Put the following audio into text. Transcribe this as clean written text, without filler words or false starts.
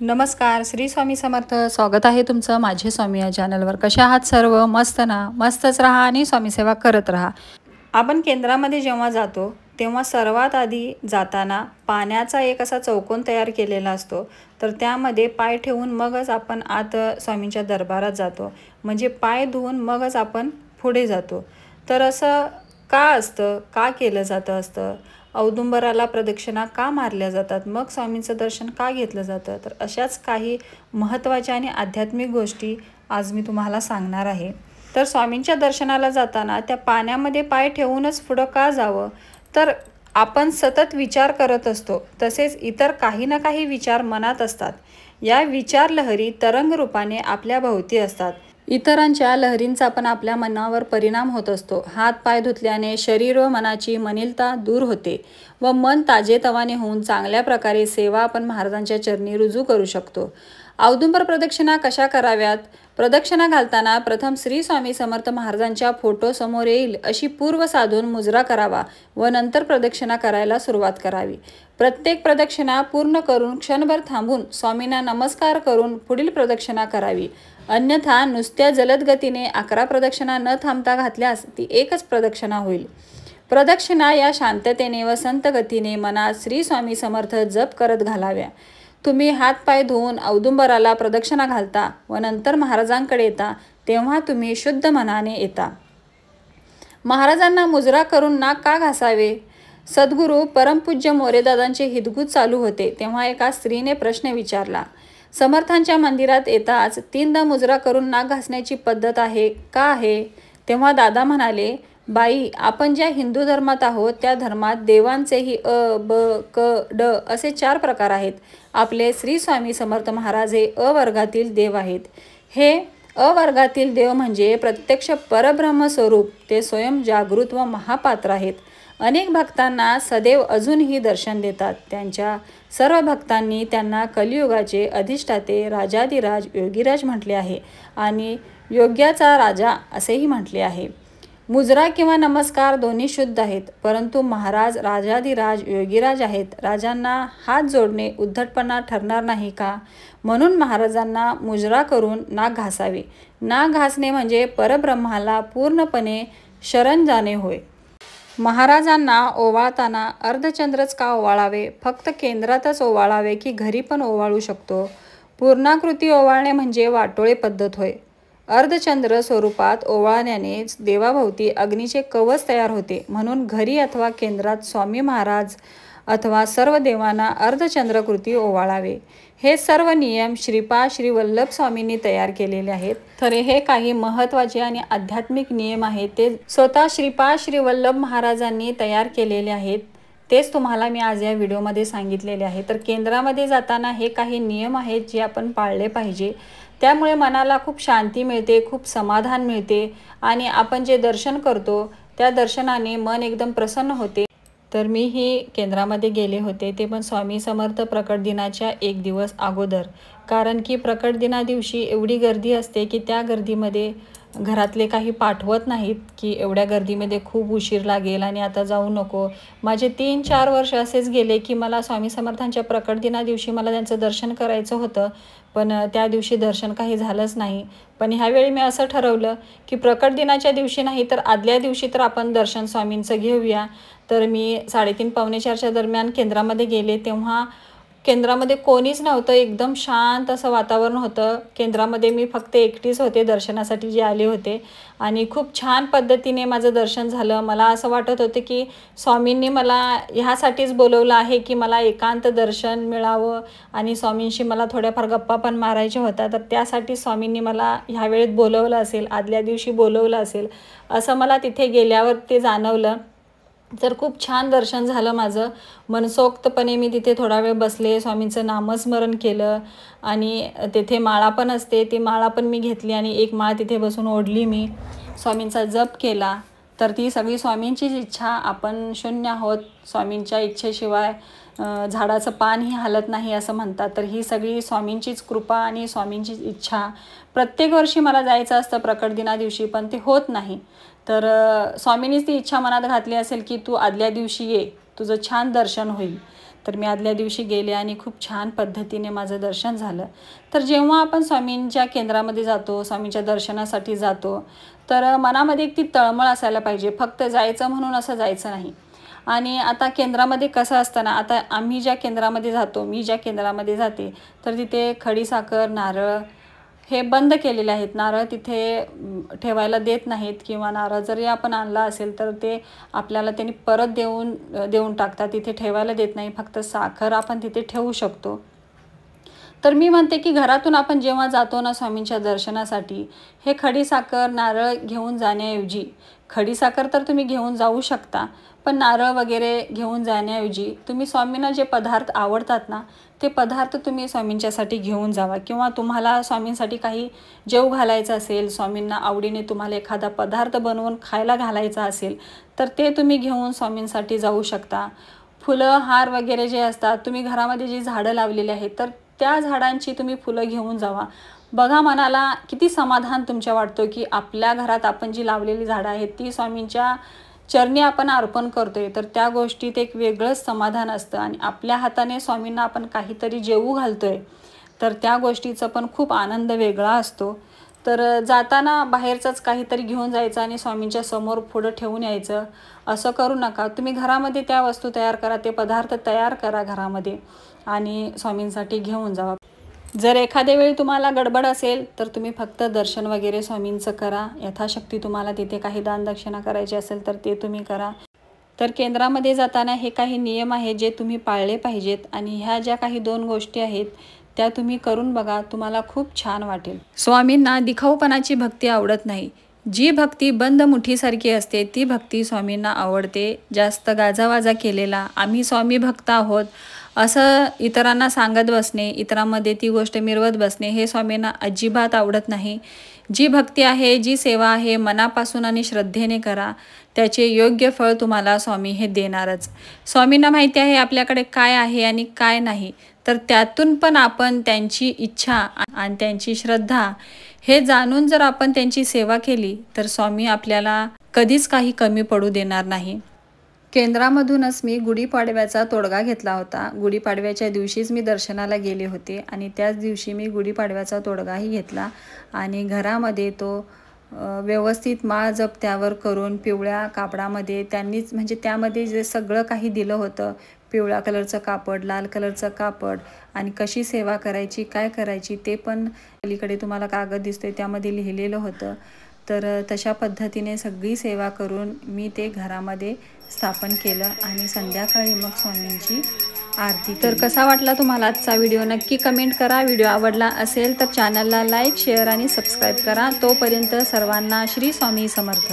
नमस्कार, श्री स्वामी समर्थ. स्वागत आहे तुमचं माझे स्वामी या चॅनलवर. कशा आहात सर्व? मस्त ना? मस्तच राहा आणि स्वामी सेवा करत राहा. आपण केंद्रामध्ये जेव्हा जातो तेव्हा सर्वात आधी जाताना पाण्याचा एक असा चौकोन तयार केलेला असतो, तर त्यामध्ये पाय ठेवून मगच आपण आत स्वामींच्या दरबारात जातो. म्हणजे पाय धुवून मगच आपण पुढे जातो. तर असं का असतं? का केलं जातं असतं? औदुंबराला प्रदक्षिणा का मारल्या जातात? मग स्वामींचं दर्शन का घेतलं जातं? तर अशाच काही महत्त्वाच्या आणि आध्यात्मिक गोष्टी आज मी तुम्हाला सांगणार आहे. तर स्वामींच्या दर्शनाला जाताना त्या पाण्यामध्ये पाय ठेवूनच पुढं का जावं? तर आपण सतत विचार करत असतो, तसेच इतर काही ना काही विचार मनात असतात. या विचार लहरी तरंग रूपाने आपल्या भोवती असतात. इतरांच्या लहरींचा पण आपल्या मनावर परिणाम होत असतो. हात पाय धुतल्याने शरीर व मनाची मलिनता दूर होते व मन ताजेतवाने होऊन चांगल्या प्रकारे सेवा आपण महाराजांच्या चरणी रुजू करू शकतो. औदुंबर प्रदक्षिणा कशा कराव्यात? प्रदक्षिणा घालताना प्रथम श्री स्वामी समर्थ महाराजांच्या फोटो समोर येईल अशी पूर्व साधून मुजरा करावा व नंतर प्रदक्षिणा करायला सुरुवात करावी. प्रत्येक प्रदक्षिणा पूर्ण करून क्षणभर थांबून स्वामींना नमस्कार करून पुढील प्रदक्षिणा करावी. अन्यथा नुसत्या जलद गतीने 11 प्रदक्षिणा न थांबता घातल्यास ती एकच प्रदक्षिणा होईल. प्रदक्षिणा या शांततेने व संत गतीने मनात श्री स्वामी समर्थ जप करत घालाव्या. तुम्ही हात पाय धुवून औदुंबराला प्रदक्षिणा घालता व नंतर महाराजांकडे येता तेव्हा तुम्ही शुद्ध मनाने येता. महाराजांना मुजरा करून नाक का घासावे? सद्गुरू परमपूज्य मोरेदादांचे हितगुज चालू होते तेव्हा एका स्त्रीने प्रश्न विचारला. समर्थांच्या मंदिरात येताच 3दा मुजरा करून नाक घासण्याची पद्धत आहे का आहे? तेव्हा दादा म्हणाले, बाई, आपण ज्या हिंदू धर्मात आहोत त्या धर्मात देवांचेही अ, ब, क, ड असे 4 प्रकार आहेत. आपले श्री स्वामी समर्थ महाराज हे अ वर्गातील देव आहेत. हे अ वर्गातील देव म्हणजे प्रत्यक्ष परब्रह्म स्वरूप. ते स्वयं जागृत व महापात्र आहेत. अनेक भक्तांना सदैव अजूनही दर्शन देतात. त्यांच्या सर्व भक्तांनी त्यांना कलियुगाचे अधिष्ठाते राजाधिराज योगीराज म्हटले आहे आणि योग्याचा राजा असेही म्हटले आहे. मुजरा किंवा नमस्कार दोन्ही शुद्ध आहेत, परंतु महाराज राजाधिराज योगीराज आहेत. राजांना हात जोडणे उद्धटपणा ठरणार नाही का? म्हणून महाराजांना मुजरा करून नाक घासावे. नाक घासणे म्हणजे परब्रह्माला पूर्णपणे शरण जाणे होय. महाराजांना ओवाळताना अर्धचंद्रच का ओवाळावे? फक्त केंद्रातच ओवाळावे की घरी पण ओवाळू शकतो? पूर्णाकृती ओवाळणे म्हणजे वाटोळे पद्धत होय. अर्धचंद्र स्वरूपात ओवाळण्याने देवाभोवती अग्नीचे कवच तयार होते. म्हणून घरी अथवा केंद्रात स्वामी महाराज अथवा सर्व देवांना अर्धचंद्रकृती ओवाळावे. हे सर्व नियम श्रीपाद श्री वल्लभ स्वामींनी तयार केलेले आहेत. तर हे काही महत्त्वाचे आणि आध्यात्मिक नियम आहेत, ते स्वतः श्रीपाद श्री वल्लभ महाराजांनी तयार केलेले आहेत. तेच तुम्हाला मी आज या व्हिडिओमध्ये सांगितलेले आहे. तर केंद्रामध्ये जाताना हे काही नियम आहेत जे आपण पाळले पाहिजे. त्यामुळे मनाला खूप शांती मिळते, खूप समाधान मिळते आणि आपण जे दर्शन करतो त्या दर्शनाने मन एकदम प्रसन्न होते. तर मीही केंद्रामध्ये गेले होते, ते पण स्वामी समर्थ प्रकट दिनाच्या 1 दिवस अगोदर. कारण की प्रकट दिना दिवशी एवढी गर्दी असते की त्या गर्दीमध्ये घरातले काही पाठवत नाहीत की एवढ्या गर्दीमध्ये खूप उशीर लागेल आणि आता जाऊ नको. माझे 3-4 वर्ष असेच गेले की मला स्वामी समर्थांच्या प्रकट दिना दिवशी मला त्यांचं दर्शन करायचं होतं, पण त्या दिवशी दर्शन काही झालंच नाही. पण ह्यावेळी मी असं ठरवलं की प्रकट दिनाच्या दिवशी नाही तर आदल्या दिवशी तर आपण दर्शन स्वामींचं घेऊया. तर मी 3:30-4:45च्या दरम्यान केंद्रामध्ये गेले. तेव्हा केंद्रामध्ये कोणीच नव्हतं, एकदम शांत असं वातावरण होतं. केंद्रामध्ये मी फक्त एकटीच होते दर्शनासाठी जे आले होते आणि खूप छान पद्धतीने माझं दर्शन झालं. मला असं वाटत होतं की स्वामींनी मला ह्यासाठीच बोलवलं आहे की मला एकांत दर्शन मिळावं आणि स्वामींशी मला थोड्याफार गप्पा पण मारायच्या होत्या. तर त्यासाठी स्वामींनी मला ह्या वेळेत बोलवलं असेल, आदल्या दिवशी बोलवलं असेल, असं मला तिथे गेल्यावर ते जाणवलं. तर खूप छान दर्शन झालं माझं. मनसोक्तपणे मी तिथे थोडा वेळ बसले, स्वामींचं नामस्मरण केलं आणि तेथे माळा पण असते, ती माळा पण मी घेतली आणि एक माळ तिथे बसून ओढली. मी स्वामींचा जप केला. तर ती सगळी स्वामींचीच इच्छा. आपण शून्य आहोत, स्वामींच्या इच्छेशिवाय झाडाचं पानही हालत नाही असं म्हणतात. तर ही सगळी स्वामींचीच कृपा आणि स्वामींचीच इच्छा. प्रत्येक वर्षी मला जायचं असतं प्रकट दिना दिवशी, पण ते होत नाही. तर स्वामींनीच ती इच्छा मनात घातली असेल की तू आदल्या दिवशी ये, तुझं छान दर्शन होईल. तर मी आदल्या दिवशी गेले आणि खूप छान पद्धतीने माझं दर्शन झालं. तर जेव्हा आपण स्वामींच्या केंद्रामध्ये जातो, स्वामींच्या दर्शनासाठी जातो, तर मनामध्ये एक ती तळमळ असायला पाहिजे. फक्त जायचं म्हणून असं जायचं नाही. आणि आता केंद्रामध्ये कसं असतं ना, आता आम्ही ज्या केंद्रामध्ये जातो, मी ज्या केंद्रामध्ये जाते, तर तिथे खडीसाखर, नारळ हे बंद केलेले आहेत. नारळ तिथे ठेवायला देत नाहीत किंवा नारळ जरी आपण आणला असेल तर ते आपल्याला त्यांनी परत देऊन टाकतात. तिथे ठेवायला देत नाही. फक्त साखर आपण तिथे ठेवू शकतो. तर मी म्हणते की घरातून आपण जेव्हा जातो ना स्वामींच्या दर्शनासाठी, हे खडीसाखर, नारळ घेऊन जाण्याऐवजी, खडीसाखर तर तुम्ही घेऊन जाऊ शकता, पण नारळ वगैरे घेऊन जाण्याऐवजी तुम्ही स्वामींना जे पदार्थ आवडतात ना, ते पदार्थ तुम्ही स्वामींच्यासाठी घेऊन जावा. किंवा तुम्हाला स्वामींसाठी काही जेवू घालायचं असेल, स्वामींना आवडीने तुम्हाला एखादा पदार्थ बनवून खायला घालायचा असेल, तर ते तुम्ही घेऊन स्वामींसाठी जाऊ शकता. फुलं, हार वगैरे जे असतात, तुम्ही घरामध्ये जी झाडं लावलेली आहेत, तर त्या झाडांची तुम्ही फुलं घेऊन जावा. बघा मनाला किती समाधान तुमच्या वाटतं की आपल्या घरात आपण जी लावलेली झाडं आहेत ती स्वामींच्या चरणी आपण अर्पण करतोय. तर त्या गोष्टीत एक वेगळंच समाधान असतं. आणि आपल्या हाताने स्वामींना आपण काहीतरी जेवू घालतोय, तर त्या गोष्टीचा पण खूप आनंद वेगळा असतो. तर जाताना बाहेरचंच काहीतरी घेऊन जायचं आणि स्वामींच्या समोर पुढं ठेवून यायचं, असं करू नका. तुम्ही घरामध्ये त्या वस्तू तयार करा, ते पदार्थ तयार करा घरामध्ये आणि स्वामींसाठी घेऊन जावा. जर एखाद्या वेळी तुम्हाला गडबड असेल तर तुम्ही फक्त दर्शन वगैरे स्वामींचं करा. यथाशक्ती तुम्हाला तिथे काही दानदक्षिणा करायची असेल तर ते तुम्ही करा. तर केंद्रामध्ये जाताना हे काही नियम आहेत जे तुम्ही पाळले पाहिजेत. आणि ह्या ज्या काही 2 गोष्टी आहेत त्या तुम्ही करून बघा, तुम्हाला खूप छान वाटेल. स्वामींना दिखाऊपणाची भक्ती आवडत नाही. जी भक्ती बंद मुठीसारखी असते ती भक्ती स्वामींना आवडते. जास्त गाजावाजा केलेला, आम्ही स्वामी भक्त आहोत असं इतरांना सांगत बसणे, इतरांमध्ये ती गोष्ट मिरवत बसणे, हे स्वामींना अजिबात आवडत नाही. जी भक्ती आहे, जी सेवा आहे, मनापासून आणि श्रद्धेने करा. त्याचे योग्य फळ तुम्हाला स्वामी हे देणारच. स्वामींना माहिती आहे आपल्याकडे काय आहे आणि काय नाही. तर त्यातून पण आपण त्यांची इच्छा आणि त्यांची श्रद्धा हे जाणून जर आपण त्यांची सेवा केली तर स्वामी आपल्याला कधीच काही कमी पडू देणार नाही. केंद्रामधूनच मी गुढीपाडव्याचा तोडगा घेतला होता. गुढीपाडव्याच्या दिवशीच मी दर्शनाला गेले होते आणि त्याच दिवशी मी गुढीपाडव्याचा तोडगाही घेतला. आणि घरामध्ये तो व्यवस्थित माळ जप त्यावर करून पिवळ्या कापडामध्ये त्यांनीच म्हणजे त्यामध्ये जे सगळं काही दिलं होतं, पिवळ्या कलरचं कापड, लाल कलरचं कापड आणि कशी सेवा करायची, काय करायची ते पण अलीकडे तुम्हाला कागद दिसतोय त्यामध्ये लिहिलेलं होतं. तर तशा पद्धतीने सगळी सेवा करून मी ते घरामध्ये स्थापन केलं आणि संध्याकाळी मग स्वामींची आरती. तर कसा वाटला तुम्हाला आजचा व्हिडिओ नक्की कमेंट करा. व्हिडिओ आवडला असेल तर चॅनलला लाईक, शेअर आणि सबस्क्राईब करा. तोपर्यंत सर्वांना श्री स्वामी समर्थ.